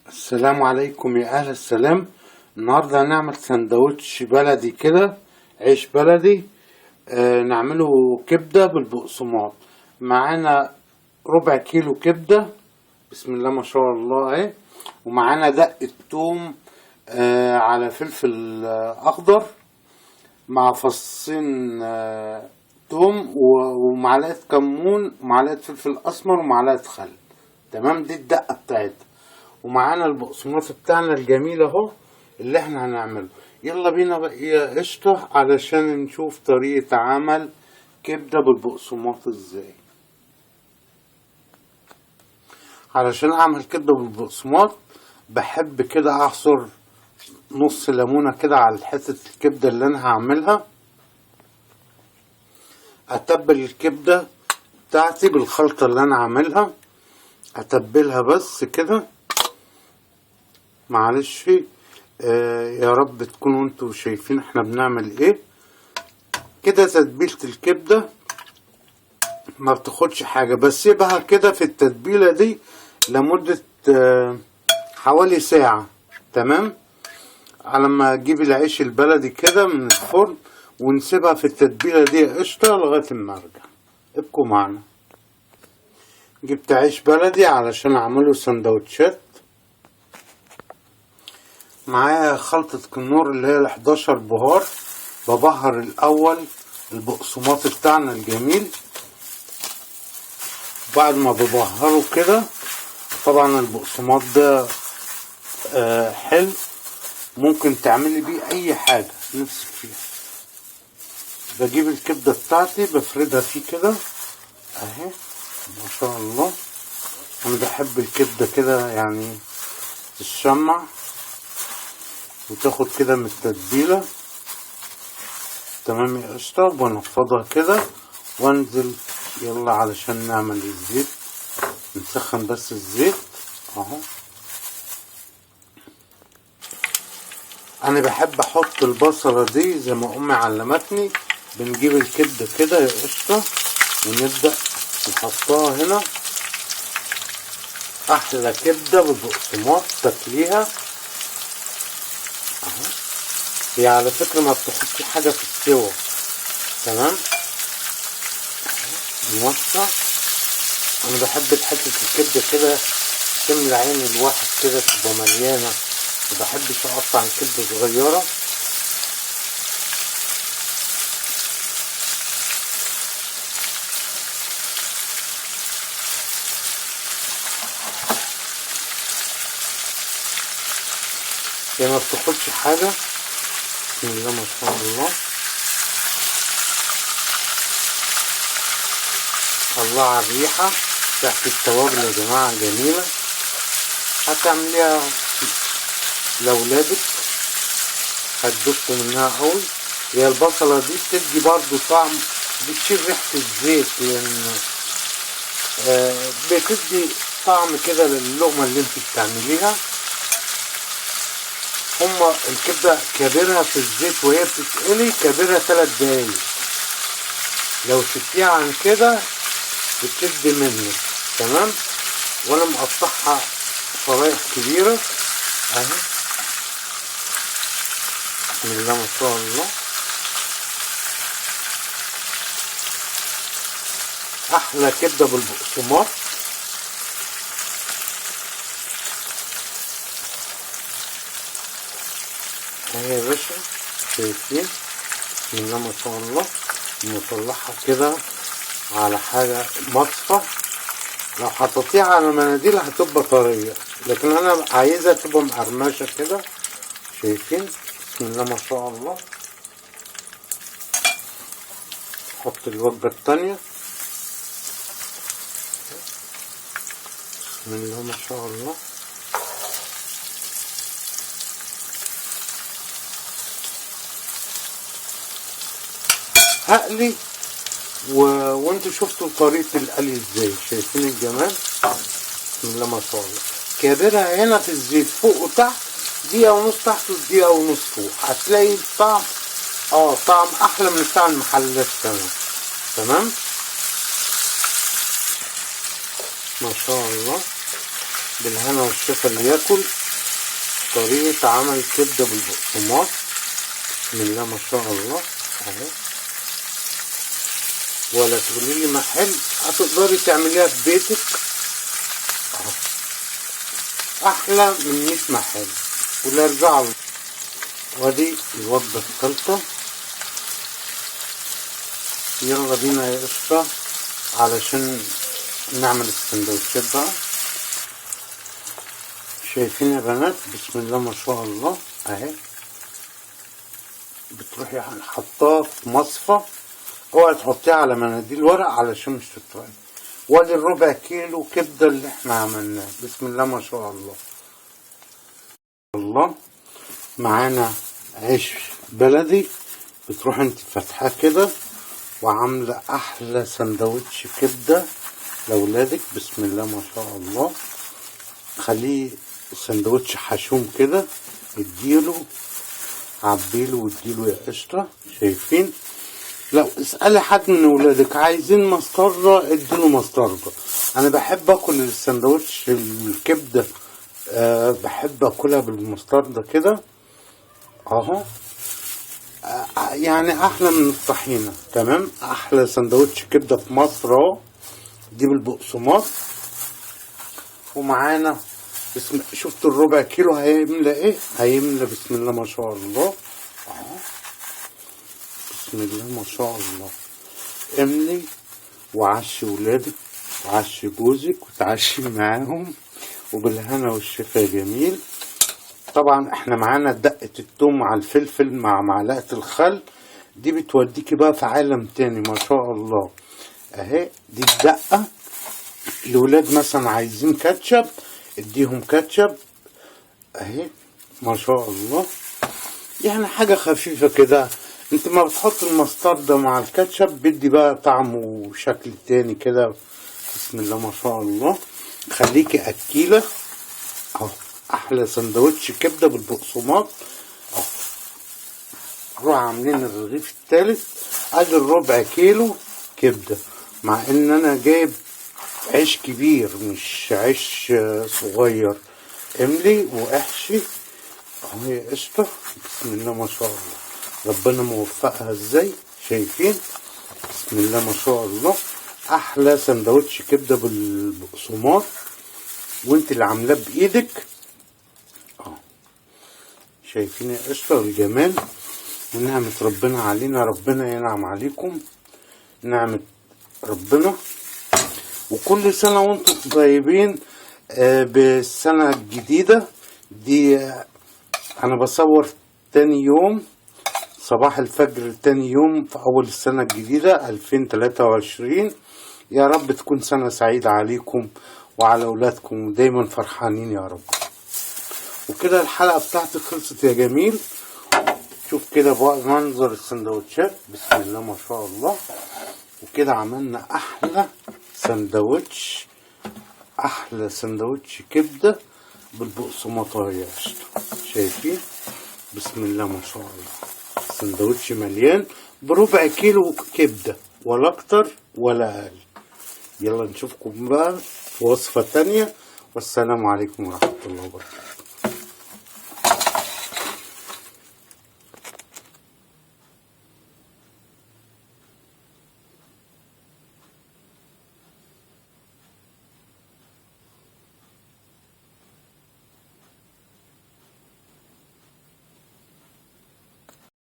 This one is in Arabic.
السلام عليكم يا أهل السلام. النهاردة هنعمل سندوتش بلدي كده، عيش بلدي. نعمله كبدة بالبقسماط. معانا ربع كيلو كبدة، بسم الله ما شاء الله اهي. ومعانا دقة توم، على فلفل أخضر، مع فصين توم ومعلقة كمون ومعلقة فلفل أسمر ومعلقة خل. تمام، دي الدقة بتاعتها. ومعانا البقسماط بتاعنا الجميل اهو اللي احنا هنعمله. يلا بينا بقى يا قشطة علشان نشوف طريقة عمل كبدة بالبقسماط ازاي. علشان اعمل كبدة بالبقسماط بحب كده اعصر نص ليمونة كده على حتة الكبدة اللي انا هعملها. اتبل الكبدة بتاعتي بالخلطة اللي انا عاملها، اتبلها بس كده. معلش، يا رب تكونوا انتوا شايفين احنا بنعمل ايه. كده تتبيلة الكبدة ما بتاخدش حاجة، بسيبها كده في التتبيلة دي لمدة حوالي ساعة. تمام، على ما اجيب العيش البلدي كده من الفرن ونسيبها في التتبيلة دي قشطة لغاية ما ارجع. ابقوا معنا. جبت عيش بلدي علشان اعمله سندوتشات. معايا خلطة كنور اللي هي ال11 بهار. ببهر الاول البقسماط بتاعنا الجميل. بعد ما ببهره كده، طبعا البقسماط ده حلو، ممكن تعملي بيه اي حاجة نفسك فيها. بجيب الكبدة بتاعتي بفردها فيه كده اهي، ما شاء الله. انا بحب الكبدة كده يعني تشمع وتاخد كده من التتبيلة. تمام يا قشطة، وبنفضها كده وانزل. يلا علشان نعمل الزيت، نسخن بس الزيت اهو. انا بحب احط البصلة دي زي ما امي علمتني. بنجيب الكبدة كده يا قشطة ونبدأ نحطها هنا. احلى كبدة بالبقسماط تاكليها اهو. هي على فكرة ما بتحطي حاجة في السوا. تمام، نوسع. انا بحب حتة الكبدة كده تملى عين الواحد كده، تبقى مليانة. ما بحبش اقطع الكبدة صغيرة. هي ما بتاخدش حاجة، بسم الله ما شاء الله. الله على الريحة، ريحة التوابل يا جماعة جميلة. هتعمليها لأولادك هتدوقوا منها قوي. هي البصلة دي بتدي برضو طعم، بتشيل ريحة الزيت، لأن بتدي طعم كده للقمة اللي انت بتعمليها. هما الكبدة كبرها في الزيت وهي بتتقلي كبرها 3 دقايق. لو سبتيها عن كده بتدي منك. تمام، وانا مقطعها شرايح كبيرة اهي، بسم الله ما شاء الله. احلى كبدة بالبقسماط. اهي يا باشا، شايفين بسم الله ما شاء الله. نطلعها كده على حاجة مصفى. لو حطيتيها على مناديل هتبقى طرية، لكن انا عايزها تبقى مقرمشة كده. شايفين بسم الله ما شاء الله. حط الوجبة التانية، بسم الله ما شاء الله. هقلي وانتوا شفتوا طريقة القلي ازاي. شايفين الجمال، بسم الله ما شاء الله. كابرها هنا في الزيت فوق وتحت، دقيقة ونص تحت ودقيقة ونص فوق. هتلاقي الطعم طعم احلى من بتاع المحلات كمان. تمام، ما شاء الله. بالهنا والشفا اللي ياكل طريقة عمل كبدة بالبقسماط. بسم الله ما شاء الله اهي. ولا تقولي لي محل، هتقدري تعمليها في بيتك اهو، احلى من 100 محل. ولا ارجعوا. وادي الوجبة الثالثة. يلا بينا يا قشطة علشان نعمل السندوتشات بقى. شايفين يا بنات؟ بسم الله ما شاء الله اهي. بتروحي حطاها في مصفى، اوعي تحطيها على مناديل ورق علشان مش تترمي. وادي الربع كيلو كبده اللي احنا عملناه. بسم الله ما شاء الله. الله معانا عيش بلدي، بتروح انت فاتحاه كده وعامله احلى سندوتش كبده لاولادك. بسم الله ما شاء الله. خليه سندوتش حشوم كده، اديله عبيله واديله يا قشطه. شايفين؟ لو اسألي حد من ولادك عايزين مستردة اديله مستردة. انا بحب اكل السندوتش الكبدة، بحب اكلها بالمستردة كده اهو. يعني احلى من الطحينة. تمام، احلى سندوتش كبدة في مصر اهو. دي بالبقسماط. ومعانا شفتوا الربع كيلو هيملى ايه؟ هيملى بسم الله ما شاء الله اهو. بسم الله ما شاء الله. املي وعشي ولادك وعشي جوزك وتعشي معاهم وبالهنا والشفا. جميل. طبعا احنا معانا دقة التوم مع الفلفل مع معلقة الخل، دي بتوديكي بقى في عالم تاني ما شاء الله اهي. دي الدقة. الولاد مثلا عايزين كاتشب اديهم كاتشب اهي ما شاء الله. يعني حاجة خفيفة كده. انت ما بتحط المستردة مع الكاتشب بيدي بقى طعم وشكل تاني كده. بسم الله ما شاء الله. خليكي اكيلة اهو. احلى سندوتش كبدة بالبقسماط اهو. نروح عاملين الرغيف التالت. ادي الربع كيلو كبدة، مع ان انا جايب عيش كبير مش عيش صغير. املي واحشي اهو يا قشطة. بسم الله ما شاء الله. ربنا موفقها ازاي. شايفين؟ بسم الله ما شاء الله. احلى سندوتش كبده بالبقسماط وانت اللي عاملاه بايدك اه. شايفين يا قشطة الجمال ونعمة ربنا علينا. ربنا ينعم عليكم نعمة ربنا. وكل سنة وانتم طيبين بالسنة الجديدة دي. انا بصور تاني يوم صباح الفجر، تاني يوم في اول السنة الجديدة 2023. يا رب تكون سنة سعيدة عليكم وعلى اولادكم ودايما فرحانين يا رب. وكده الحلقة بتاعتي خلصت يا جميل. شوف كده بقى منظر السندوتشات. بسم الله ما شاء الله. وكده عملنا احلى سندوتش، احلى سندوتش كبدة بالبقسماطية. شايفين؟ بسم الله ما شاء الله. سندوتش مليان بربع كيلو كبدة ولا اكتر ولا اقل. يلا نشوفكم بقى في وصفة تانية، والسلام عليكم ورحمة الله وبركاته.